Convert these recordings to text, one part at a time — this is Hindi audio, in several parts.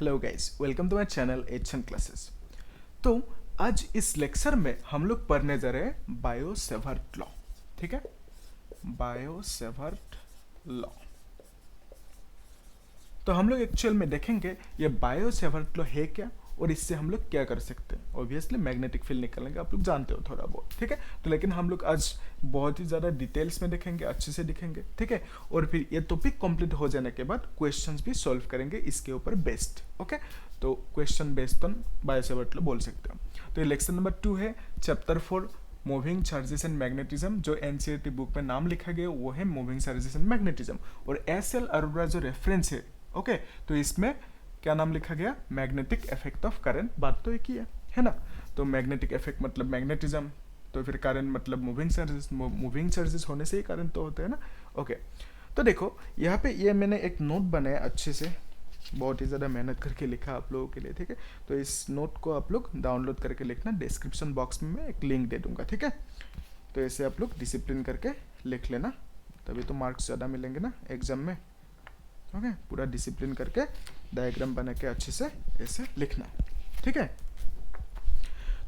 Hello guys, welcome to my channel HN classes. तो आज इस लेक्चर में हम लोग पढ़ने जा रहे हैं बायो सेवर्ट लॉ। ठीक है, बायो सेवर्ट लॉ। तो हम लोग एक्चुअल में देखेंगे ये बायो सेवर्ट लॉ है क्या और इससे हम लोग क्या कर सकते हैं। ऑब्वियसली मैग्नेटिक फील्ड निकालेंगे, आप लोग जानते हो थोड़ा बहुत। ठीक है, तो लेकिन हम लोग आज बहुत ही ज़्यादा डिटेल्स में देखेंगे, अच्छे से दिखेंगे। ठीक है, और फिर ये टॉपिक कंप्लीट हो जाने के बाद क्वेश्चंस भी सॉल्व करेंगे इसके ऊपर बेस्ड। ओके, तो question based on bio Savart law बोल सकते हो। तो ये लेक्चर नंबर 2 है, chapter 4 moving charges and magnetism. जो एनसीईआरटी बुक में नाम लिखा गया वो है मूविंग चार्जेस एंड मैग्नेटिज्म, और एसएल अरोरा जो रेफरेंस है, ओके, तो इसमें क्या नाम लिखा गया, मैग्नेटिक इफेक्ट ऑफ करंट। बात तो एक ही है ना। तो मैग्नेटिक इफेक्ट मतलब मैग्नेटिज्म, तो फिर करंट मतलब मूविंग चार्जेस। मूविंग चार्जेस होने से ही करंट तो होता है ना। ओके, तो देखो यहाँ पे ये मैंने एक नोट बनाया अच्छे से, बहुत ही ज़्यादा मेहनत करके लिखा आप लोगों के लिए। ठीक है, तो इस नोट को आप लोग डाउनलोड करके लिखना, डिस्क्रिप्शन बॉक्स में मैं एक लिंक दे दूंगा। ठीक है, तो ऐसे आप लोग डिसिप्लिन करके लिख लेना, तभी तो मार्क्स ज़्यादा मिलेंगे ना एग्जाम में। ओके, पूरा डिसिप्लिन करके डायग्राम बना के अच्छे से ऐसे लिखना। ठीक है,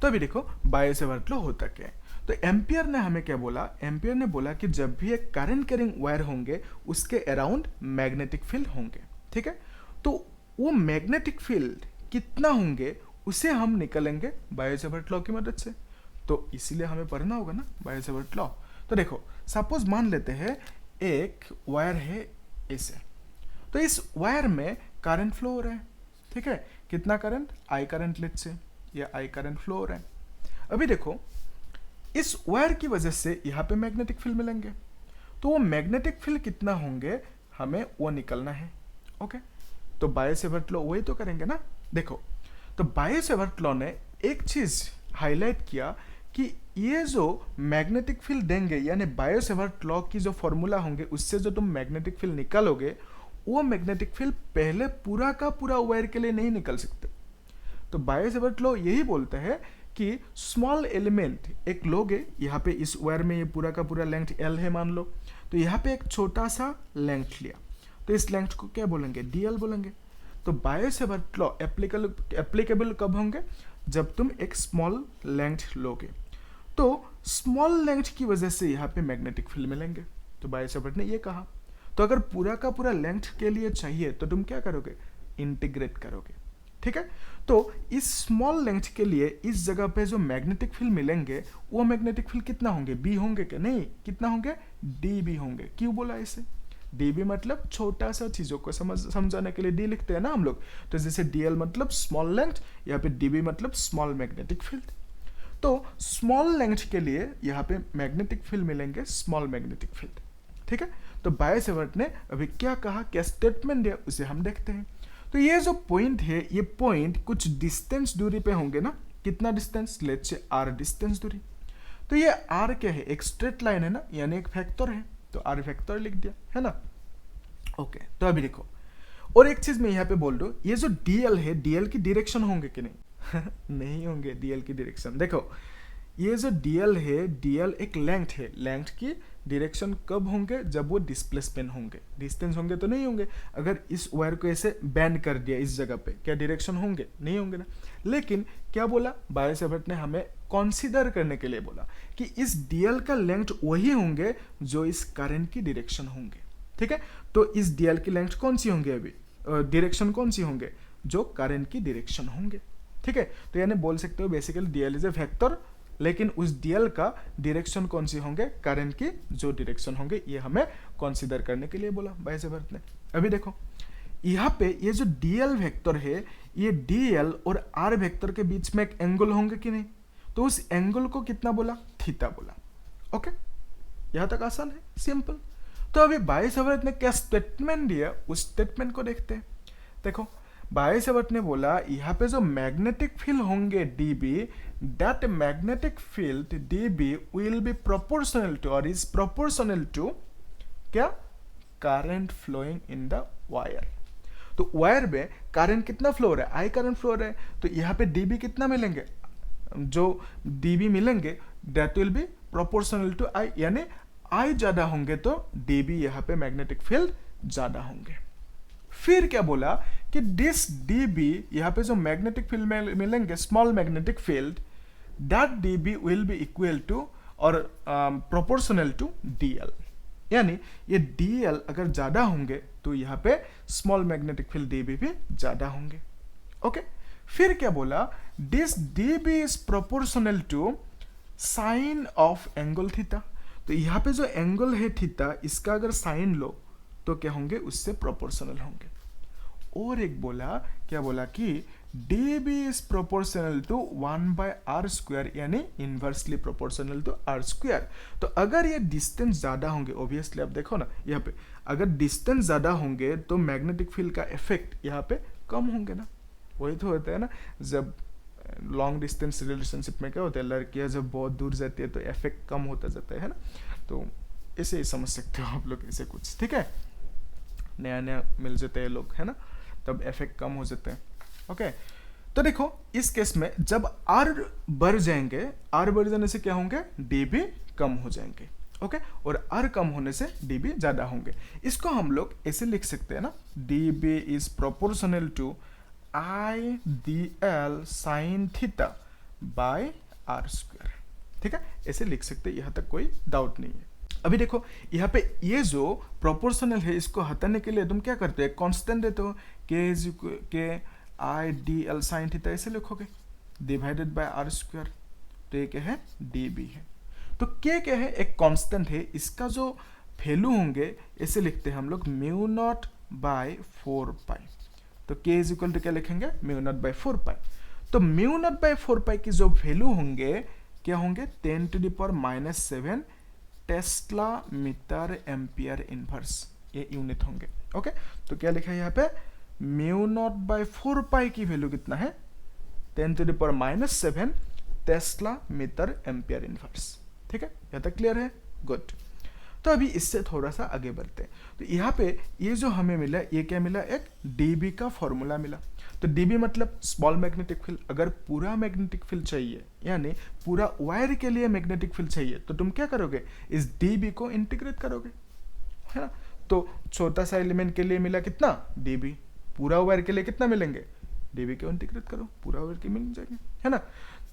तो अभी देखो बायो सेवर्ट लॉ होता क्या है। तो एम्पियर ने हमें क्या बोला, एम्पियर ने बोला कि जब भी एक करंट कैरिंग वायर होंगे उसके अराउंड मैग्नेटिक फील्ड होंगे। ठीक है, तो वो मैग्नेटिक फील्ड कितना होंगे उसे हम निकालेंगे बायो सेवर्ट लॉ की मदद से। तो इसीलिए हमें पढ़ना होगा ना बायो सेवर्ट लॉ। तो देखो सपोज मान लेते हैं एक वायर है ऐसे, तो इस वायर में करंट फ्लो हो रहा है। ठीक है, कितना करंट, आई करंट लेट से, या आई करंट फ्लो हो रहा है। अभी देखो इस वायर की वजह से यहाँ पे मैग्नेटिक फील्ड मिलेंगे, तो वो मैग्नेटिक फील्ड कितना होंगे हमें वो निकलना है। ओके, तो बायो सेवर्ट लॉ वही तो करेंगे ना। देखो तो बायो सेवर्ट लॉ ने एक चीज हाईलाइट किया कि ये जो मैग्नेटिक फील्ड देंगे, यानी बायो सेवर्ट लॉ की जो फॉर्मूला होंगे उससे जो तुम मैग्नेटिक फील्ड निकालोगे, वो मैग्नेटिक फील्ड पहले पूरा का पूरा वायर के लिए नहीं निकल सकते। तो बायो सेवर्ट लॉ यही बोलता है कि स्मॉल एलिमेंट एक लोगे, यहाँ पे इस वायर में ये पूरा का पूरा लेंथ एल है मान लो, तो यहाँ पे एक छोटा सा लेंथ लिया, तो इस लेंथ को क्या बोलेंगे, डीएल बोलेंगे। तो बायो सेवर्ट लॉ एप्लीकेबल कब होंगे, जब तुम एक स्मॉल लेंथ लोगे, तो स्मॉल लेंथ की वजह से यहाँ पे मैग्नेटिक फील्ड मिलेंगे। तो बायो सेवर्ट ने ये कहा। तो अगर पूरा का पूरा लेंथ के लिए चाहिए तो तुम क्या करोगे, इंटीग्रेट करोगे। ठीक है, तो इस स्मॉल लेंथ के लिए इस जगह पे जो मैग्नेटिक फील्ड मिलेंगे वो मैग्नेटिक फील्ड कितना होंगे, बी होंगे क्या, नहीं, कितना होंगे, डी बी होंगे। क्यों बोला इसे, डी बी मतलब छोटा सा, चीजों को समझाने के लिए डी लिखते हैं ना हम लोग। तो जैसे डीएल मतलब स्मॉल लेंथ, या फिर डीबी मतलब स्मॉल मैग्नेटिक फील्ड। तो स्मॉल लेंथ के लिए यहाँ पे मैग्नेटिक फील्ड मिलेंगे, स्मॉल मैग्नेटिक फील्ड। ठीक है, तो बायो सेवर्ट ने अभी क्या कहा, क्या स्टेटमेंट दिया, उसे हम देखते हैं। तो ये जो पॉइंट है, ये पॉइंट कुछ डिस्टेंस दूरी पे होंगे ना। कितना distance, let's say r distance दूरी। तो ये आर क्या है, एक स्ट्रेट लाइन है ना, यानी एक वेक्टर है, तो आर वेक्टर लिख दिया है ना। ओके, तो अभी देखो और एक चीज मैं यहाँ पे बोल दूं, ये जो डीएल है, डीएल की डायरेक्शन होंगे कि नहीं नहीं होंगे डीएल की डायरेक्शन। देखो ये जो डीएल है, डीएल एक लेंथ है, लेंथ की डायरेक्शन कब होंगे, जब वो डिस्प्लेसमेंट होंगे, डिस्टेंस होंगे तो नहीं होंगे। अगर इस वायर को ऐसे बैंड कर दिया इस जगह पे, क्या डायरेक्शन होंगे, नहीं होंगे ना। लेकिन क्या बोला बायो सेवर्ट ने, हमें कंसीडर करने के लिए बोला कि इस डीएल का लेंथ वही होंगे जो इस करंट की डायरेक्शन होंगे। ठीक है, तो इस डीएल की लेंथ कौन सी होंगे, अभी डायरेक्शन कौन सी होंगे, जो करंट की डायरेक्शन होंगे। ठीक है, तो यानी बोल सकते हो basically DL is a vector, लेकिन उस डीएल का डायरेक्शन कौन सी होंगे, करंट की जो डायरेक्शन होंगे, ये हमें कंसीडर करने के लिए बोला बायो सेवर्ट ने। अभी देखो यहाँ पे ये जो डीएल वेक्टर है, ये डीएल और आर वेक्टर के बीच में एक एंगल होंगे कि नहीं, तो उस एंगल को कितना बोला, थीटा बोला। ओके, यहां तक आसान है, सिंपल। तो अभी बायो सेवर्ट ने क्या स्टेटमेंट दिया, उस स्टेटमेंट को देखते हैं। देखो बायो सेवर्ट ने बोला यहाँ पे जो मैग्नेटिक फील्ड होंगे dB, that magnetic field dB will be proportional to, और इज प्रोपोर्शनल टू क्या, current flowing in the wire. तो वायर में करंट कितना फ्लो हो रहा है, आई करंट फ्लो हो रहा है, तो यहाँ पे डीबी कितना मिलेंगे, जो डीबी मिलेंगे that will be proportional to I, यानी आई ज्यादा होंगे तो डीबी यहाँ पे मैग्नेटिक फील्ड ज्यादा होंगे। फिर क्या बोला कि दिस डी बी, यहाँ पे जो मैग्नेटिक फील्ड मिलेंगे, small magnetic field, that d B will be equal to और प्रोपोर्शनल टू डी एल। यानी ये डी एल अगर ज़्यादा होंगे तो यहाँ पे small magnetic field d B भी ज़्यादा होंगे। ओके, फिर क्या बोला, this d B is proportional to sine of angle theta. तो यहाँ पे जो एंगल है थीटा, इसका अगर साइन लो तो क्या होंगे, उससे प्रोपोर्शनल होंगे। और एक बोला, क्या बोला कि d B is proportional to 1/r², यानी इनवर्सली प्रोपोर्शनल टू r²। तो अगर ये डिस्टेंस ज़्यादा होंगे, ऑब्वियसली आप देखो ना यहाँ पे, अगर डिस्टेंस ज़्यादा होंगे तो मैग्नेटिक फील्ड का इफेक्ट यहाँ पे कम होंगे ना। वही तो होता है ना, जब लॉन्ग डिस्टेंस रिलेशनशिप में क्या होता है, लड़कियां जब बहुत दूर जाती है तो इफेक्ट कम होता जाता है ना। तो ऐसे ही समझ सकते हो आप लोग, ऐसे कुछ, ठीक है, नया नया मिल जाते हैं लोग, है ना, तब इफेक्ट कम हो जाते हैं। ओके, तो देखो इस केस में जब आर बढ़ जाएंगे, आर बढ़ जाने से क्या होंगे, डी बी कम हो जाएंगे। ओके, और आर कम होने से डी बी ज्यादा होंगे। इसको हम लोग ऐसे लिख सकते हैं ना, d B is proportional to I D L sine theta by r²। ठीक है, ऐसे लिख सकते हैं, यहाँ तक कोई डाउट नहीं है। अभी देखो यहाँ पे ये जो प्रोपोर्शनल है, इसको हटाने के लिए तुम क्या करते हो, कांस्टेंट देते हो, के I D L sine theta, ऐसे लिखोगे डिवाइडेड बाय r²। तो ये क्या है, डी बी है। तो के क्या है, एक कांस्टेंट है, इसका जो वैल्यू होंगे ऐसे लिखते हैं हम लोग, μ0/4π। तो k इज इक्वल टू क्या लिखेंगे, μ0/4π। तो μ0/4π की जो वैल्यू होंगे क्या होंगे, 10⁻⁻7 टेस्ला मीटर एम्पियर इनवर्स, ये यूनिट होंगे। ओके, तो क्या लिखा है यहाँ पे, μ0/4π की वैल्यू कितना है, 10⁻⁻7 टेस्ला मीटर एम्पियर इनवर्स। ठीक है, यहाँ तक क्लियर है, गुड। तो अभी इससे थोड़ा सा आगे बढ़ते हैं। तो यहाँ पे ये जो हमें मिला, ये क्या मिला, एक डीबी का फॉर्मूला मिला। तो डीबी मतलब स्मॉल मैग्नेटिक फील्ड। अगर पूरा मैग्नेटिक फील्ड चाहिए, यानी पूरा वायर के लिए मैग्नेटिक फील्ड चाहिए, तो तुम क्या करोगे, इस डीबी को इंटीग्रेट करोगे, है ना। तो छोटा सा एलिमेंट के लिए मिला कितना, डीबी, पूरा वायर के लिए कितना मिलेंगे, डीबी को इंटीग्रेट करो, पूरा वायर के मिल जाएंगे, है ना।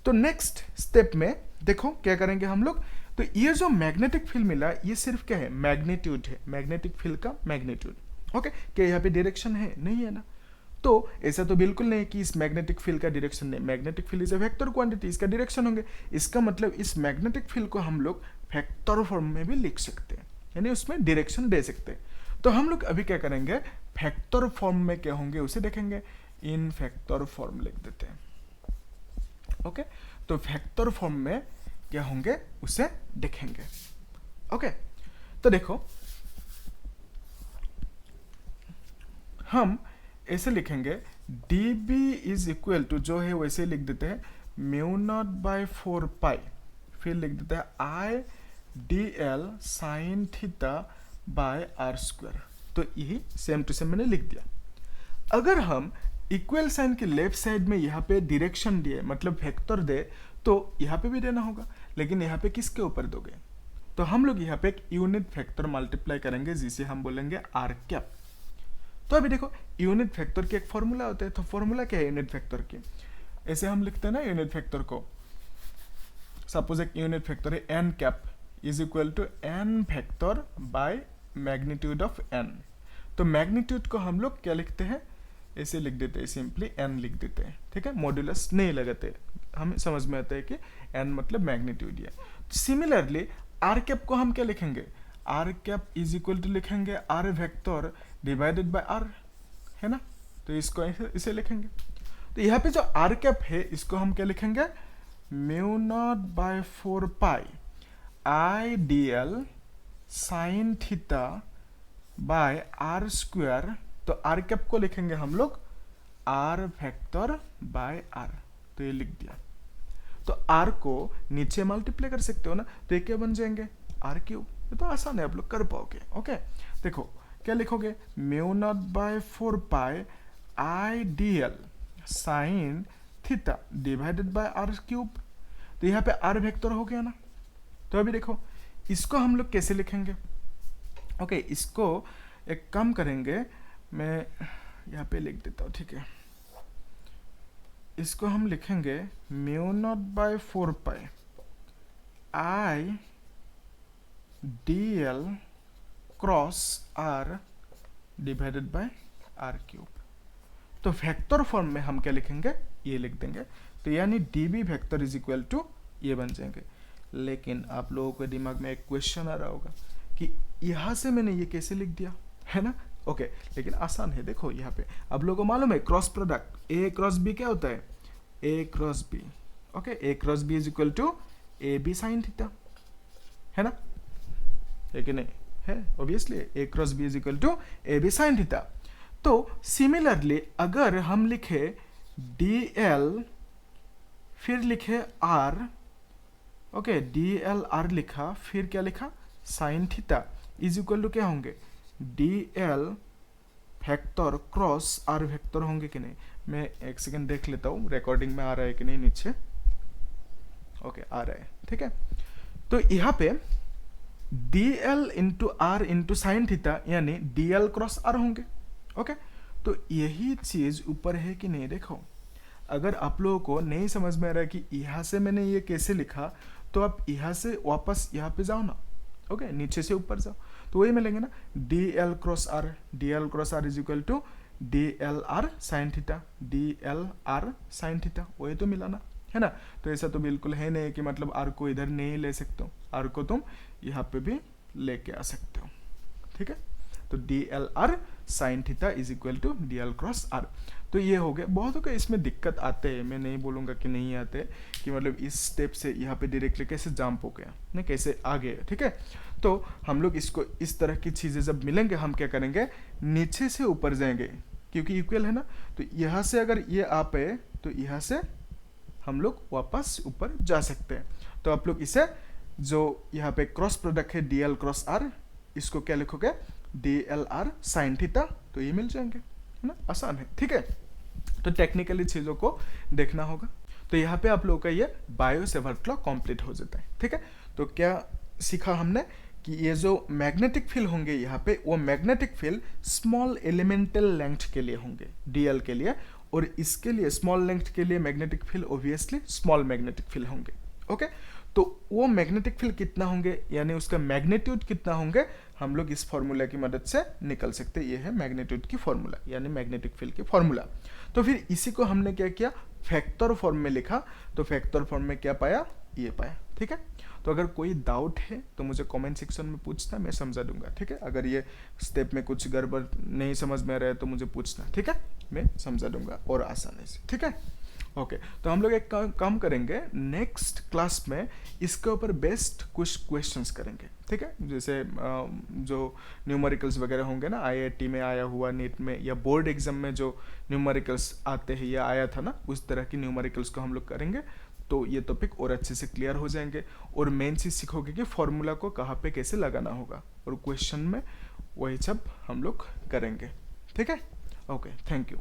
तो नेक्स्ट स्टेप में देखो क्या करेंगे हम लोग। तो ये जो मैग्नेटिक फील्ड मिला, ये सिर्फ क्या है, मैग्नीट्यूड है, मैग्नेटिक फील्ड का मैग्नीट्यूड। ओके, क्या यहाँ पे डायरेक्शन है, नहीं है ना। तो ऐसा तो बिल्कुल नहीं कि इस मैग्नेटिक फील्ड का डायरेक्शन नहीं, magnetic field is a vector quantity, इसका डायरेक्शन होंगे। इसका मतलब इस मैग्नेटिक फील्ड को हम लोग वेक्टर फॉर्म में भी लिख सकते हैं, यानी उसमें डायरेक्शन दे सकते हैं। तो हम लोग अभी क्या करेंगे, वेक्टर फॉर्म में क्या होंगे उसे देखेंगे, इन वेक्टर फॉर्म लिख देते हैं। ओके, तो वेक्टर फॉर्म में क्या होंगे उसे देखेंगे। ओके, तो देखो हम ऐसे लिखेंगे, d B is equal to, जो है वैसे लिख देते हैं, μ0/4π, फिर लिख देते हैं I D L sine theta by r²। तो यही सेम टू सेम मैंने लिख दिया। अगर हम इक्वल साइन के लेफ्ट साइड में यहाँ पे डायरेक्शन दिए, मतलब वेक्टर दे, तो यहाँ पे भी देना होगा, लेकिन यहाँ पे किसके ऊपर दोगे, तो हम लोग यहाँ पे एक यूनिट वेक्टर मल्टीप्लाई करेंगे, जिसे हम बोलेंगे आर कैप। तो अभी देखो यूनिट वेक्टर की एक फॉर्मूला होता है। तो फॉर्मूला क्या है यूनिट वेक्टर की, ऐसे हम लिखते हैं ना यूनिट वेक्टर को। सपोज एक यूनिट वेक्टर है n cap is equal to n vector by magnitude of n. तो मैग्नीट्यूड को हम लोग क्या लिखते हैं, ऐसे लिख देते हैं, सिंपली एन लिख देते हैं। ठीक है, मॉड्यूलस नहीं लगाते, हमें समझ में आता है कि एन मतलब मैग्नीट्यूड है। सिमिलरली आर कैप को हम क्या लिखेंगे, R cap is equal to लिखेंगे R vector divided by R, है ना। तो इसको इसे लिखेंगे। तो यहाँ पे जो आर कैप है, इसको हम क्या लिखेंगे, μ0/4π I D L sine theta by r²। तो आर कैप को लिखेंगे हम लोग आर वेक्टर बाय आर। तो ये लिख दिया। तो आर को नीचे मल्टीप्लाई कर सकते हो ना, तो ये क्या बन जाएंगे, r³। ये तो आसान है, आप लोग कर पाओगे। ओके, देखो क्या लिखोगे, μ0/4π I D L sine theta divided by r³। तो यहाँ पे आर वेक्टर हो गया ना। तो अभी देखो इसको हम लोग कैसे लिखेंगे। ओके, इसको एक काम करेंगे, मैं यहाँ पे लिख देता हूँ, ठीक है। इसको हम लिखेंगे mu naught by 4 pi I D l cross r divided by r cube. तो वेक्टर फॉर्म में हम क्या लिखेंगे, ये लिख देंगे। तो यानी d B vector is equal to ये बन जाएंगे। लेकिन आप लोगों के दिमाग में एक क्वेश्चन आ रहा होगा कि यहाँ से मैंने ये कैसे लिख दिया, है ना। ओके, लेकिन आसान है। देखो यहाँ पे आप लोगों को मालूम है cross product A cross B क्या होता है, A cross B. Okay, A cross B is equal to A B sine theta, है ना, है कि नहीं, है obviously A cross B is equal to A B sine theta. तो सिमिलरली अगर हम लिखे डी एल फिर लिखे R, okay, D L R लिखा फिर क्या लिखा sine theta is equal to क्या होंगे, D L vector cross R vector होंगे कि नहीं। मैं एक सेकेंड देख लेता हूँ रिकॉर्डिंग में आ रहा है कि नहीं नीचे। ओके, आ रहा है, ठीक है। तो यहाँ पे d l into r into sine theta यानी डी एल क्रॉस आर होंगे। ओके, तो यही चीज ऊपर है कि नहीं। देखो अगर आप लोगों को नहीं समझ में आ रहा है कि यहाँ से मैंने ये कैसे लिखा, तो आप यहाँ से वापस यहाँ पे जाओ ना। ओके, नीचे से ऊपर जाओ तो वही मिलेंगे ना, d l cross r, d l cross r is equal to d L r sine theta, d L r sine theta, वही तो मिला ना, है ना। तो ऐसा तो बिल्कुल है नहीं कि मतलब आर को इधर नहीं ले सकते हो, आर को तुम यहाँ पे भी लेके आ सकते हो, ठीक है। तो d L r sine theta is equal to d l cross r. तो ये हो गया। बहुत हो इसमें दिक्कत आते हैं, मैं नहीं बोलूँगा कि नहीं आते, कि मतलब इस स्टेप से यहाँ पे डायरेक्टली कैसे जंप हो गया ना, कैसे आ गए, ठीक है। तो हम लोग इसको इस तरह की चीज़ें जब मिलेंगे हम क्या करेंगे, नीचे से ऊपर जाएंगे क्योंकि इक्वल है ना। तो यहाँ से अगर ये आप है तो यहाँ से हम लोग वापस ऊपर जा सकते हैं। तो आप लोग इसे जो यहाँ पे क्रॉस प्रोडक्ट है डी एल क्रॉस आर, इसको क्या लिखोगे, D L r sine theta, तो ये मिल जाएंगे, है ना, आसान है, ठीक है। तो टेक्निकली चीज़ों को देखना होगा। तो यहाँ पे आप लोगों का ये बायो सेवर्ट लॉ कंप्लीट हो जाता है, ठीक है। तो क्या सीखा हमने कि ये जो मैग्नेटिक फील्ड होंगे यहाँ पे, वो magnetic field small elemental length के लिए होंगे, डीएल के लिए, और इसके लिए स्मॉल लेंथ के लिए magnetic field obviously small magnetic field होंगे। ओके, तो वो मैग्नेटिक फील्ड कितना होंगे यानी उसका मैग्नीट्यूड कितना होंगे, हम लोग इस फॉर्मूला की मदद से निकल सकते हैं। ये है मैग्नीट्यूड की फॉर्मूला यानी मैग्नेटिक फील्ड की फॉर्मूला। तो फिर इसी को हमने क्या किया, फैक्टर फॉर्म में लिखा। तो फैक्टर फॉर्म में क्या पाया, ये पाया, ठीक है। तो अगर कोई डाउट है तो मुझे कमेंट सेक्शन में पूछना, मैं समझा दूंगा, ठीक है। अगर ये स्टेप में कुछ गड़बड़ नहीं समझ में आ रहा है तो मुझे पूछना, ठीक है, मैं समझा दूंगा और आसानी से, ठीक है। ओके, तो हम लोग एक काम करेंगे, नेक्स्ट क्लास में इसके ऊपर बेस्ट कुछ क्वेश्चंस करेंगे, ठीक है। जैसे जो न्यूमेरिकल्स वगैरह होंगे ना, आईआईटी में आया हुआ, नीट में या बोर्ड एग्जाम में जो न्यूमेरिकल्स आते हैं या आया था ना, उस तरह की न्यूमेरिकल्स को हम लोग करेंगे। तो ये टॉपिक और अच्छे से क्लियर हो जाएंगे और मेन चीज़ सीखोगे कि फॉर्मूला को कहाँ पे कैसे लगाना होगा, और क्वेश्चन में वही सब हम लोग करेंगे, ठीक है। Okay, thank you.